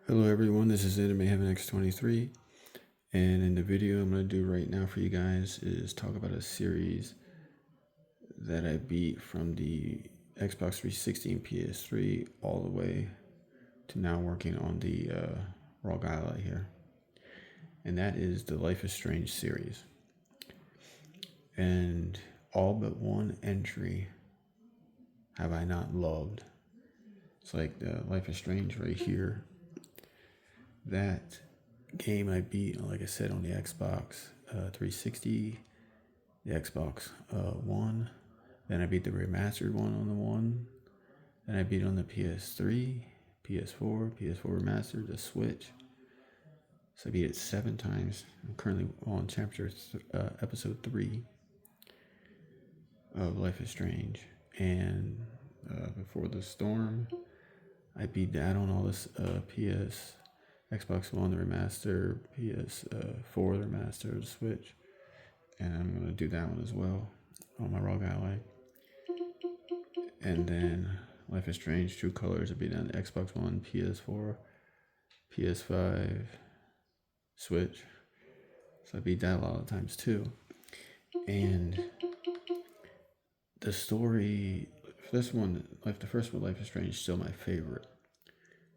Hello everyone, this is Anime Heaven X23, and in the video I'm going to do right now for you guys is talk about a series that I beat from the Xbox 360 and PS3 all the way to now working on the ROG Ally here, and that is the Life is Strange series. And all but one entry have I not loved. It's like the Life is Strange right here. That game I beat, like I said, on the Xbox 360, the Xbox One. Then I beat the remastered one on the One. Then I beat it on the PS3, PS4, PS4 remastered, the Switch. So I beat it 7 times. I'm currently on episode 3 of Life is Strange. And Before the Storm, I beat that on all this Xbox One, the remaster, PS4, the remaster, the Switch. And I'm going to do that one as well on my ROG Ally. And then Life is Strange, True Colors, I beat on the Xbox One, PS4, PS5, Switch. So I beat that a lot of times too. And the story for this one, the first one, Life is Strange, is still my favorite.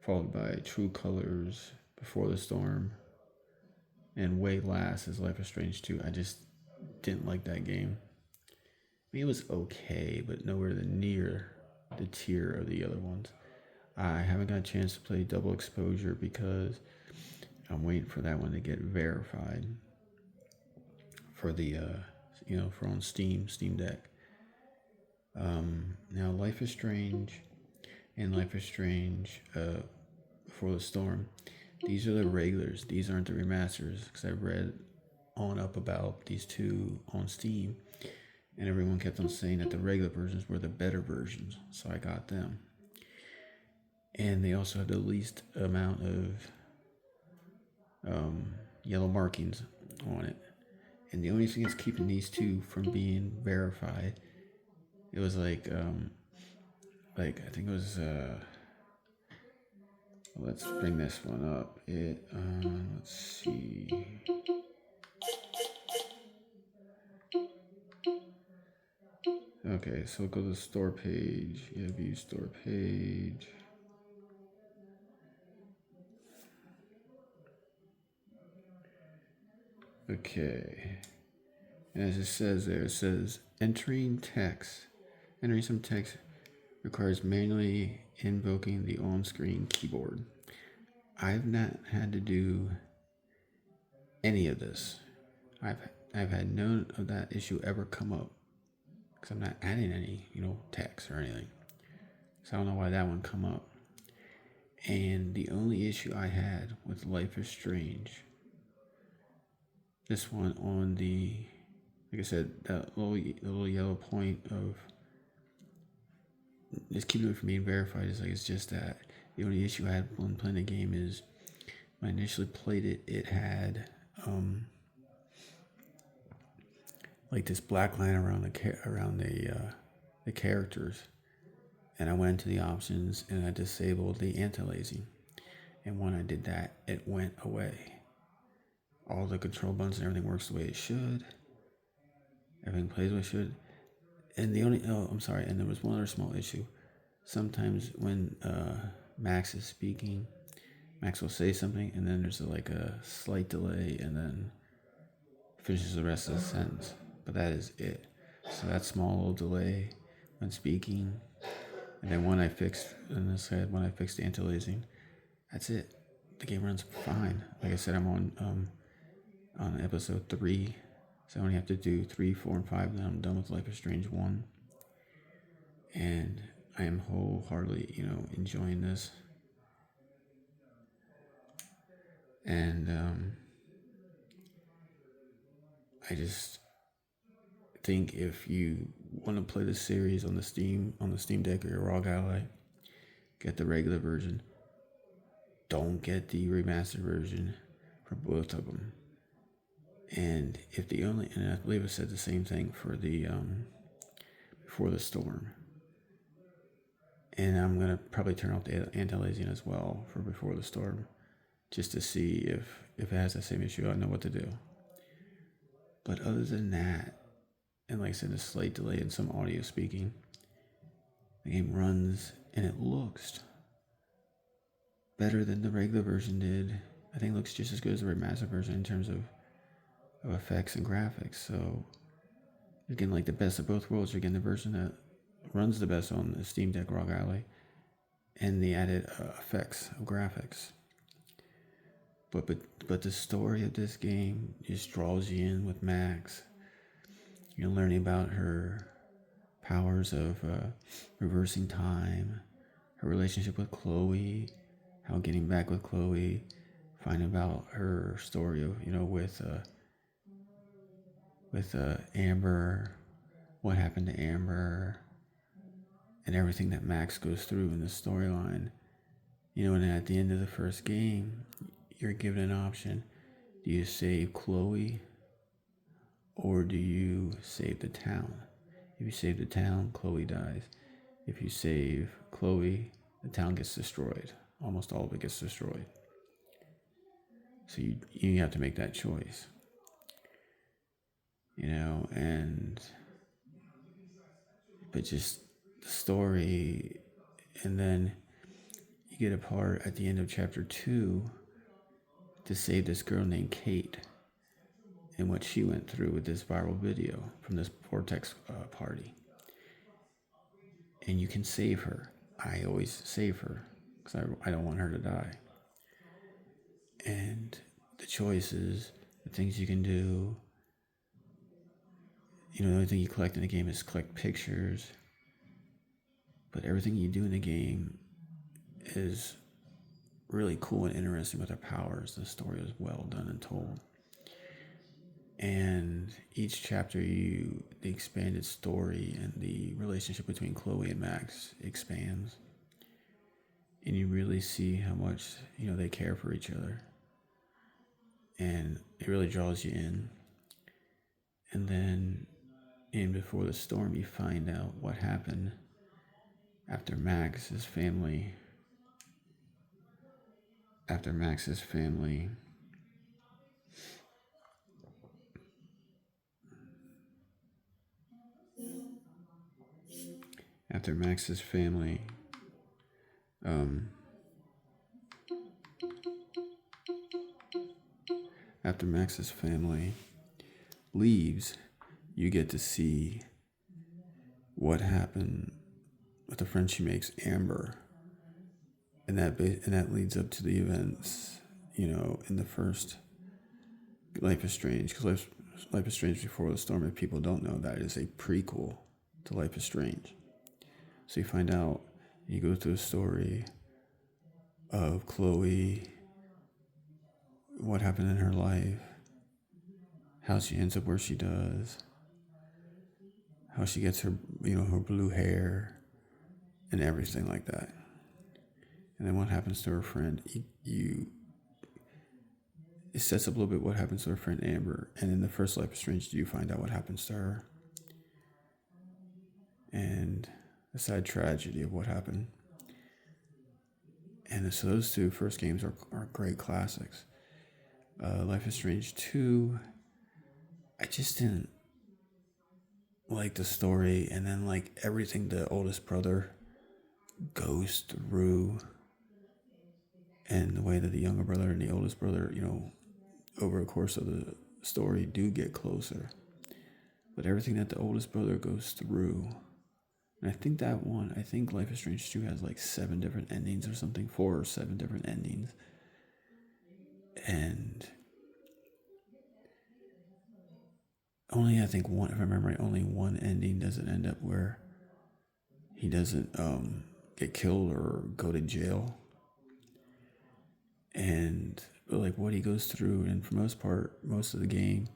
Followed by True Colors, Before the Storm, and way last is Life is Strange 2. I just didn't like that game. I mean, it was okay, but nowhere near the tier of the other ones. I haven't got a chance to play Double Exposure because I'm waiting for that one to get verified for the for on Steam Deck. Now Life is Strange and Life is Strange Before the Storm, these are the regulars. These aren't the remasters, because I read on up about these two on Steam, and everyone kept on saying that the regular versions were the better versions, so I got them. And they also had the least amount of yellow markings on it. And the only thing that's keeping these two from being verified, it was I think it was let's bring this one up. Let's see. Okay, so go to the store page. Yeah, view store page. Okay. And as it says there, it says entering some text requires manually invoking the on-screen keyboard. I've not had to do any of this. I've had none of that issue ever come up, because I'm not adding any text or anything. So I don't know why that one come up. And the only issue I had with Life is Strange, this one on the, like I said, that little yellow point of just keeping it from being verified is it's just that the only issue I had when playing the game is when I initially played it, it had like this black line around the characters, and I went into the options and I disabled the anti-aliasing, and when I did that, it went away. All the control buttons and everything works the way it should. Everything plays the way it should. And and there was one other small issue. Sometimes when Max is speaking, Max will say something, and then there's a slight delay, and then finishes the rest of the sentence. But that is it. So that small little delay when speaking, and then when I fixed the anti-aliasing, that's it. The game runs fine. Like I said, I'm on episode 3, so I only have to do 3, 4, and 5, then I'm done with Life is Strange 1. And I am wholeheartedly, enjoying this. And I just think if you want to play the series on the Steam Deck or your ROG Ally, get the regular version. Don't get the remastered version for both of them. And and I believe I said the same thing for the Before the Storm. And I'm gonna probably turn off the anti-aliasing as well for Before the Storm, just to see if it has the same issue. I know what to do. But other than that, and like I said, a slight delay in some audio speaking, the game runs and it looks better than the regular version did. I think it looks just as good as the remastered version in terms of effects and graphics. So you're getting like the best of both worlds. You're getting the version that runs the best on the Steam Deck ROG Ally and the added effects of graphics. But the story of this game just draws you in with Max. You're learning about her powers of reversing time, her relationship with Chloe, how getting back with Chloe, finding about her story of with Amber, what happened to Amber, and everything that Max goes through in the storyline. And at the end of the first game, you're given an option. Do you save Chloe or do you save the town? If you save the town, Chloe dies. If you save Chloe, the town gets destroyed. Almost all of it gets destroyed. So you have to make that choice. But just the story, and then you get a part at the end of chapter 2 to save this girl named Kate and what she went through with this viral video from this Vortex party. And you can save her. I always save her because I don't want her to die. And the choices, the things you can do. The only thing you collect in the game is collect pictures. But everything you do in the game is really cool and interesting with her powers. The story is well done and told. And each chapter, the expanded story and the relationship between Chloe and Max expands. And you really see how much, they care for each other. And it really draws you in. And then in Before the Storm, you find out what happened after Max's family After Max's family leaves, you get to see what happened with the friend she makes, Amber, and that leads up to the events, in the first Life is Strange, because Life is Strange Before the Storm, if people don't know, that is a prequel to Life is Strange. So you find out, you go through a story of Chloe, what happened in her life, how she ends up where she does, how she gets her, her blue hair, and everything like that. And then what happens to her friend. It sets up a little bit what happens to her friend Amber. And in the first Life is Strange, you find out what happens to her. And the sad tragedy of what happened. And so those two first games are great classics. Life is Strange 2, I just didn't like the story, and then like everything the oldest brother goes through, and the way that the younger brother and the oldest brother, over the course of the story do get closer. But everything that the oldest brother goes through, and I think Life is Strange 2 has like 7 different endings or something, 4 or 7 different endings. And only, I think one, if I remember right, only one ending doesn't end up where he doesn't get killed or go to jail. But like what he goes through, and for most part, most of the game,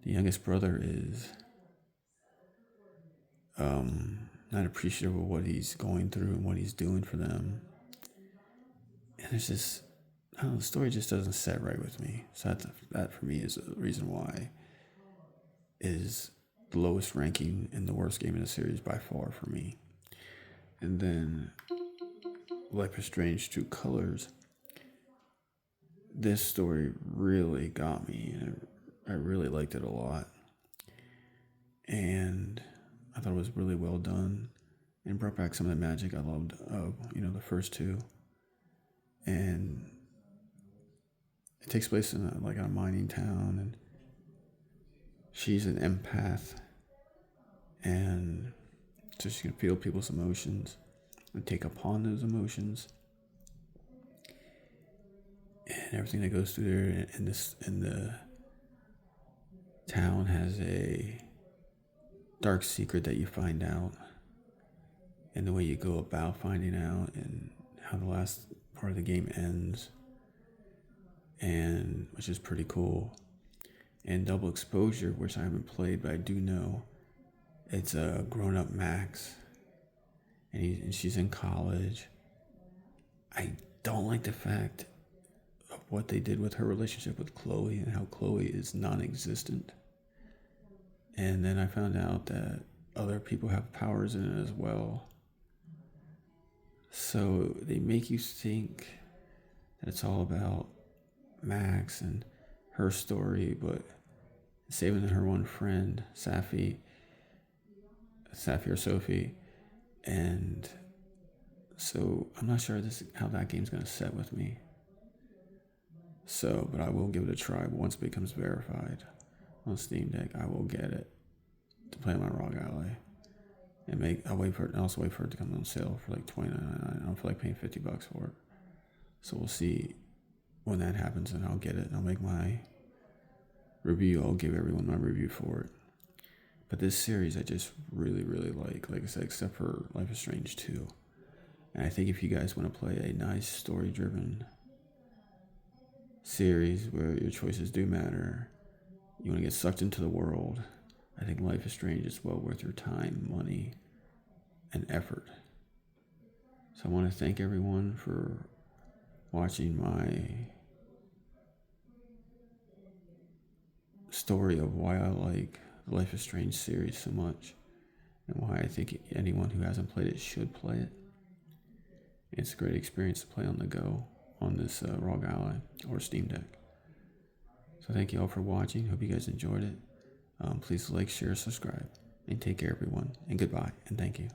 the youngest brother is not appreciative of what he's going through and what he's doing for them. And it's just, I don't know, the story just doesn't set right with me. So that for me is the reason why is the lowest ranking and the worst game in the series by far for me. And then Life is Strange True Colors. This story really got me, and I really liked it a lot. And I thought it was really well done and brought back some of the magic I loved of, the first two. And it takes place in a mining town, and she's an empath, and so she can feel people's emotions and take upon those emotions, and everything that goes through there. And the town has a dark secret that you find out, and the way you go about finding out, and how the last part of the game ends, and which is pretty cool. And Double Exposure, which I haven't played, but I do know it's a grown-up Max, and she's in college. I don't like the fact of what they did with her relationship with Chloe, and how Chloe is non-existent. And then I found out that other people have powers in it as well. So they make you think that it's all about Max and her story, but saving her one friend, Safi or Sophie. And so I'm not sure how that game's going to set with me. So, but I will give it a try once it becomes verified on Steam Deck. I will get it to play my Rogue Ally, and I'll wait for it. And also wait for it to come on sale for like $29.99. I don't feel like paying $50 for it. So we'll see when that happens, and I'll get it. And I'll make my review. I'll give everyone my review for it. But this series I just really, really like I said, except for Life is Strange 2. And I think if you guys want to play a nice story-driven series where your choices do matter, you want to get sucked into the world, I think Life is Strange is well worth your time, money, and effort. So I want to thank everyone for watching my story of why I like the Life is Strange series so much, and why I think anyone who hasn't played it should play it. It's a great experience to play on the go on this ROG Ally or Steam Deck. So thank you all for watching. Hope you guys enjoyed it. Please like, share, subscribe, and take care, everyone. And goodbye, and thank you.